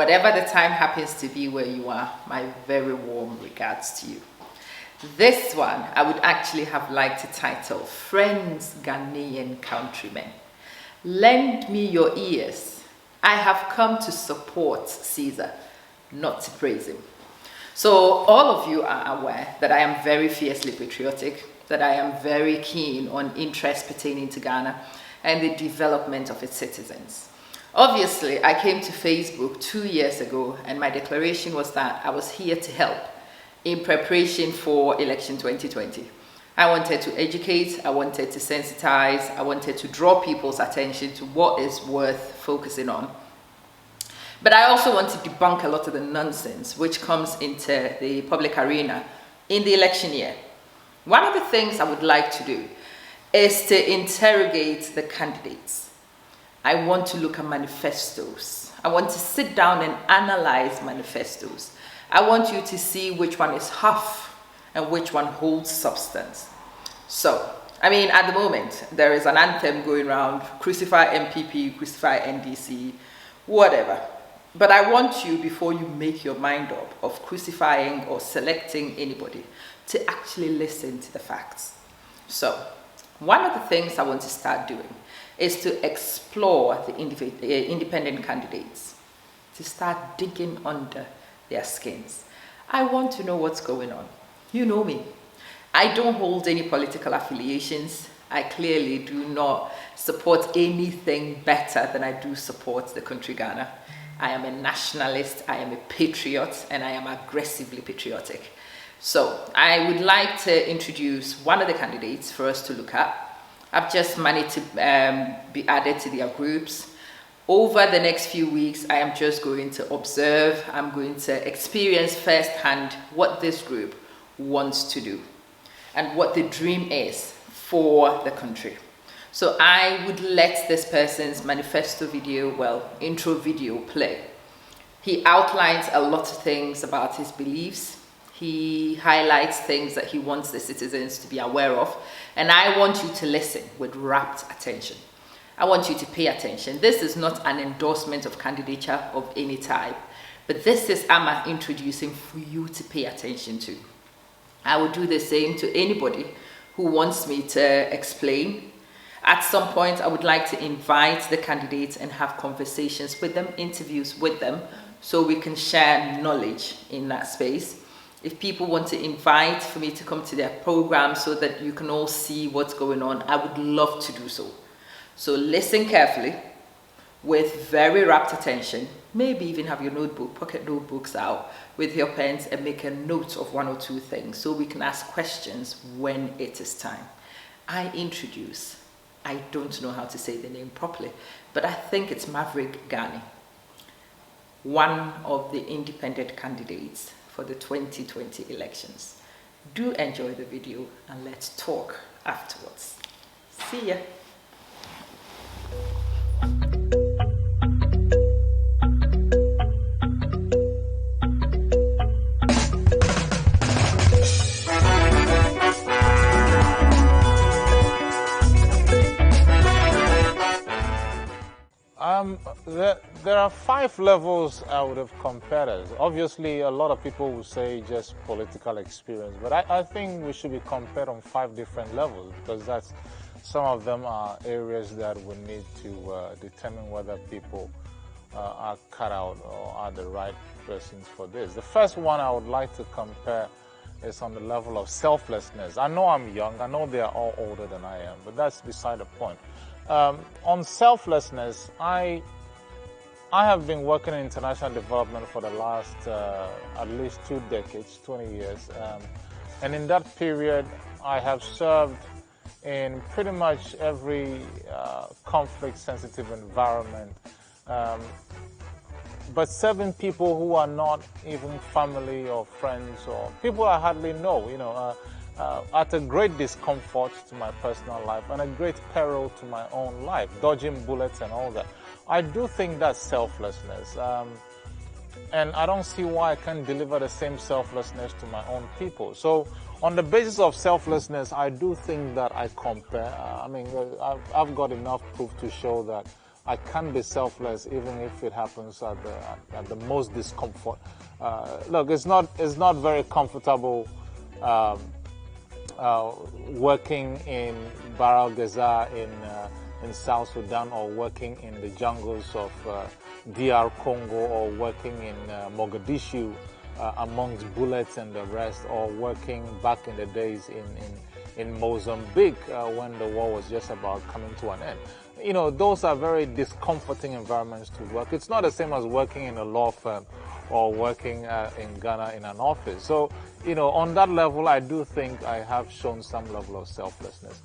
Whatever the time happens to be where you are, my very warm regards to you. This one, I would actually have liked to title, Friends, Ghanaian Countrymen. Lend me your ears. I have come to support Caesar, not to praise him. So all of you are aware that I am very fiercely patriotic, that I am very keen on interests pertaining to Ghana and the development of its citizens. Obviously, I came to Facebook 2 years ago and my declaration was that I was here to help in preparation for election 2020. I wanted to educate, I wanted to sensitize, I wanted to draw people's attention to what is worth focusing on. But I also want to debunk a lot of the nonsense which comes into the public arena in the election year. One of the things I would like to do is to interrogate the candidates. I want to look at manifestos. I want to sit down and analyze manifestos. I want you to see which one is huff and which one holds substance. So, at the moment, there is an anthem going around, crucify MPP, crucify NDC, whatever. But I want you, before you make your mind up of crucifying or selecting anybody, to actually listen to the facts. So, one of the things I want to start doing is to explore the independent candidates, to start digging under their skins. I want to know what's going on. You know me. I don't hold any political affiliations. I clearly do not support anything better than I do support the country Ghana. I am a nationalist, I am a patriot, and I am aggressively patriotic. So I would like to introduce one of the candidates for us to look at. I've just managed to be added to their groups. Over the next few weeks, I am just going to observe, I'm going to experience firsthand what this group wants to do and what the dream is for the country. So I would let this person's manifesto video, intro video play. He outlines a lot of things about his beliefs. He highlights things that he wants the citizens to be aware of. And I want you to listen with rapt attention. I want you to pay attention. This is not an endorsement of candidature of any type, but this is Amma introducing for you to pay attention to. I will do the same to anybody who wants me to explain. At some point, I would like to invite the candidates and have conversations with them, interviews with them, so we can share knowledge in that space. If people want to invite for me to come to their program so that you can all see what's going on, I would love to do so. So listen carefully with very rapt attention. Maybe even have your notebook, pocket notebooks out with your pens and make a note of one or two things so we can ask questions when it is time. I don't know how to say the name properly, but I think it's Mr Gane, one of the independent candidates for the 2020 elections. Do enjoy the video and let's talk afterwards. See ya. There are 5 levels I would have compared as. Obviously, a lot of people will say just political experience, but I think we should be compared on 5 different levels because some of them are areas that we need to determine whether people are cut out or are the right persons for this. The first one I would like to compare is on the level of selflessness. I know I'm young, I know they are all older than I am, but that's beside the point. On selflessness, I have been working in international development for the last at least 2 decades, 20 years. And in that period, I have served in pretty much every conflict-sensitive environment. But serving people who are not even family or friends or people I hardly know, at a great discomfort to my personal life and a great peril to my own life, dodging bullets and all that. I do think that's selflessness. And I don't see why I can't deliver the same selflessness to my own people. So on the basis of selflessness, I do think that I compare. I've got enough proof to show that I can be selfless even if it happens at the most discomfort. Look, it's not very comfortable working in Bahr el Ghazal in South Sudan, or working in the jungles of DR Congo, or working in Mogadishu amongst bullets and the rest, or working back in the days in Mozambique when the war was just about coming to an end. You know, those are very discomforting environments to work. It's not the same as working in a law firm or working in Ghana in an office. So, you know, on that level, I do think I have shown some level of selflessness.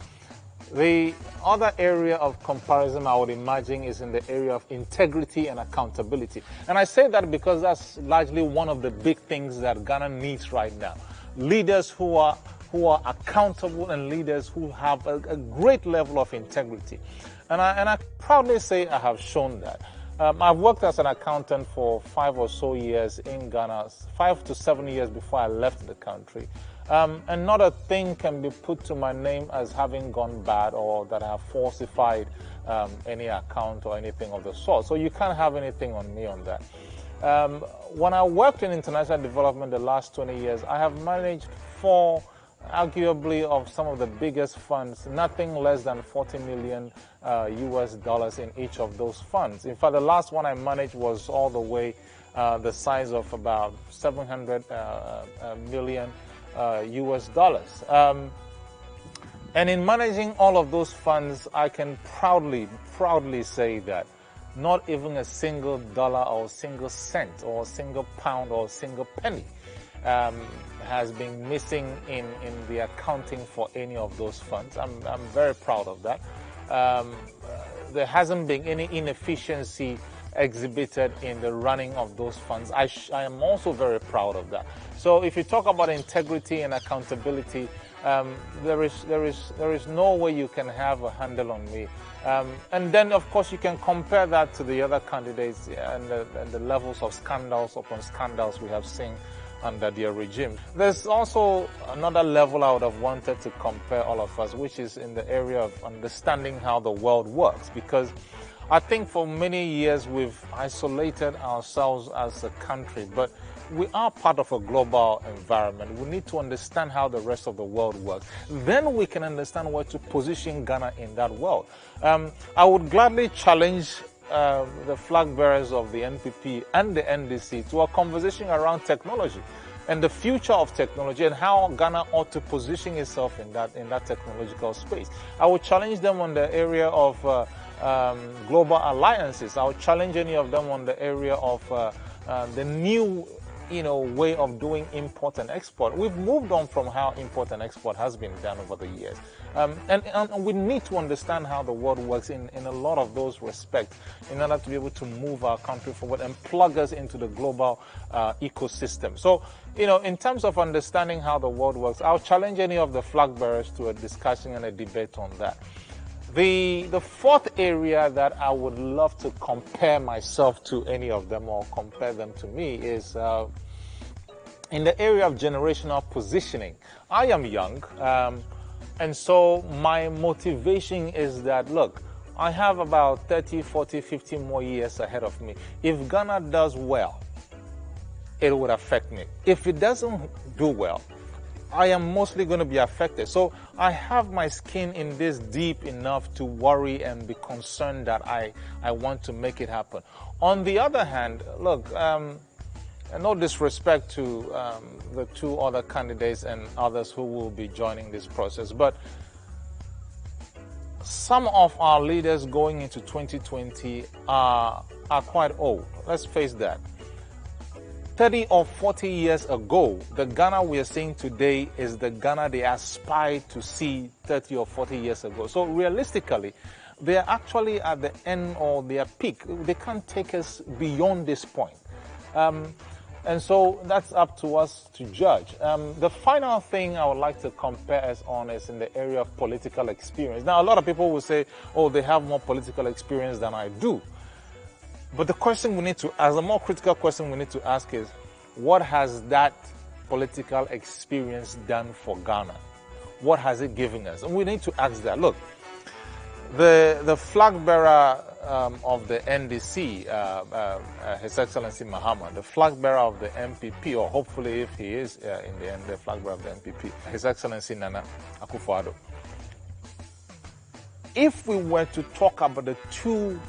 The other area of comparison I would imagine is in the area of integrity and accountability. And I say that because that's largely one of the big things that Ghana needs right now. Leaders who are accountable, and leaders who have a great level of integrity. And I proudly say I have shown that. I've worked as an accountant for 5 or so years in Ghana, 5 to 7 years before I left the country. And not a thing can be put to my name as having gone bad, or that I have falsified any account or anything of the sort. So you can't have anything on me on that. When I worked in international development the last 20 years, I have managed 4, arguably, of some of the biggest funds, nothing less than $40 million US in each of those funds. In fact, the last one I managed was all the way the size of about 700 million US dollars. And in managing all of those funds, I can proudly say that not even a single dollar or a single cent or a single pound or a single penny has been missing in the accounting for any of those funds. I'm very proud of that. There hasn't been any inefficiency exhibited in the running of those funds. I am also very proud of that. So if you talk about integrity and accountability, there is no way you can have a handle on me. And then, of course, you can compare that to the other candidates and the levels of scandals upon scandals we have seen under their regime. There's also another level I would have wanted to compare all of us, which is in the area of understanding how the world works, because I think for many years we've isolated ourselves as a country, but we are part of a global environment. We need to understand how the rest of the world works. Then we can understand where to position Ghana in that world. I would gladly challenge the flag bearers of the NPP and the NDC to a conversation around technology and the future of technology, and how Ghana ought to position itself in that technological space. I would challenge them on the area of global alliances. I would challenge any of them on the area of the new way of doing import and export. We've moved on from how import and export has been done over the years. And we need to understand how the world works in a lot of those respects in order to be able to move our country forward and plug us into the global ecosystem. So, in terms of understanding how the world works, I'll challenge any of the flag bearers to a discussion and a debate on that. The fourth area that I would love to compare myself to any of them, or compare them to me, is in the area of generational positioning. I am young, and so my motivation is that, look, I have about 30, 40, 50 more years ahead of me. If Ghana does well, it would affect me. If it doesn't do well, I am mostly going to be affected. So I have my skin in this deep enough to worry and be concerned that I want to make it happen. On the other hand, look, no disrespect to the 2 other candidates and others who will be joining this process, but some of our leaders going into 2020 are quite old. Let's face that. 30 or 40 years ago, the Ghana we are seeing today is the Ghana they aspired to see 30 or 40 years ago. So realistically, they are actually at the end or their peak. They can't take us beyond this point. And so that's up to us to judge. The final thing I would like to compare us on is in the area of political experience. Now, a lot of people will say, oh, they have more political experience than I do. But the question we need to ask, the more critical question we need to ask is, what has that political experience done for Ghana? What has it given us? And we need to ask that. Look, The flag bearer of the NDC, His Excellency Mahama, the flag bearer of the MPP, or hopefully if he is in the end the flag bearer of the MPP, His Excellency Nana Akufo-Addo. If we were to talk about the two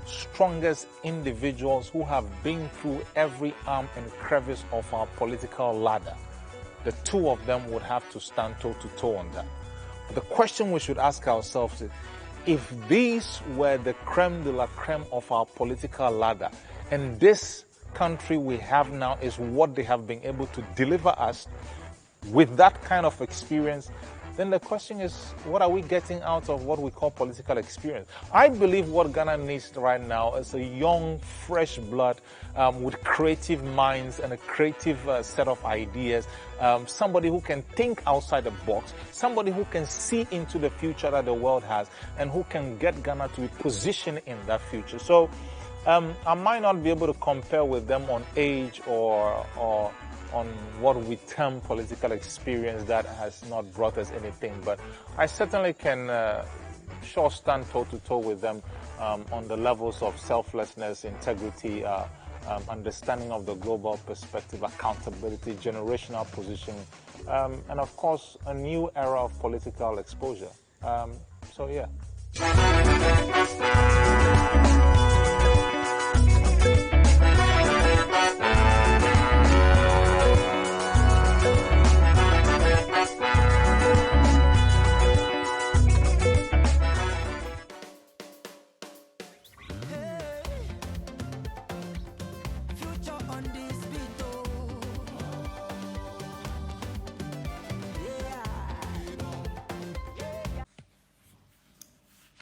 strongest individuals who have been through every arm and crevice of our political ladder, the two of them would have to stand toe to toe on that. But the question we should ask ourselves is, if these were the creme de la creme of our political ladder, and this country we have now is what they have been able to deliver us with that kind of experience, then the question is, what are we getting out of what we call political experience? I believe what Ghana needs right now is a young, fresh blood with creative minds and a creative set of ideas, somebody who can think outside the box, somebody who can see into the future that the world has, and who can get Ghana to be positioned in that future. So I might not be able to compare with them on age or on what we term political experience that has not brought us anything, but I certainly can sure stand toe to toe with them on the levels of selflessness, integrity, understanding of the global perspective, accountability, generational positioning, and of course a new era of political exposure. So yeah.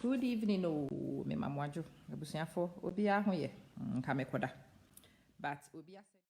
Good evening, me mamwaju. Ebusiafo obi aho ye. Nka mekoda. But obi ase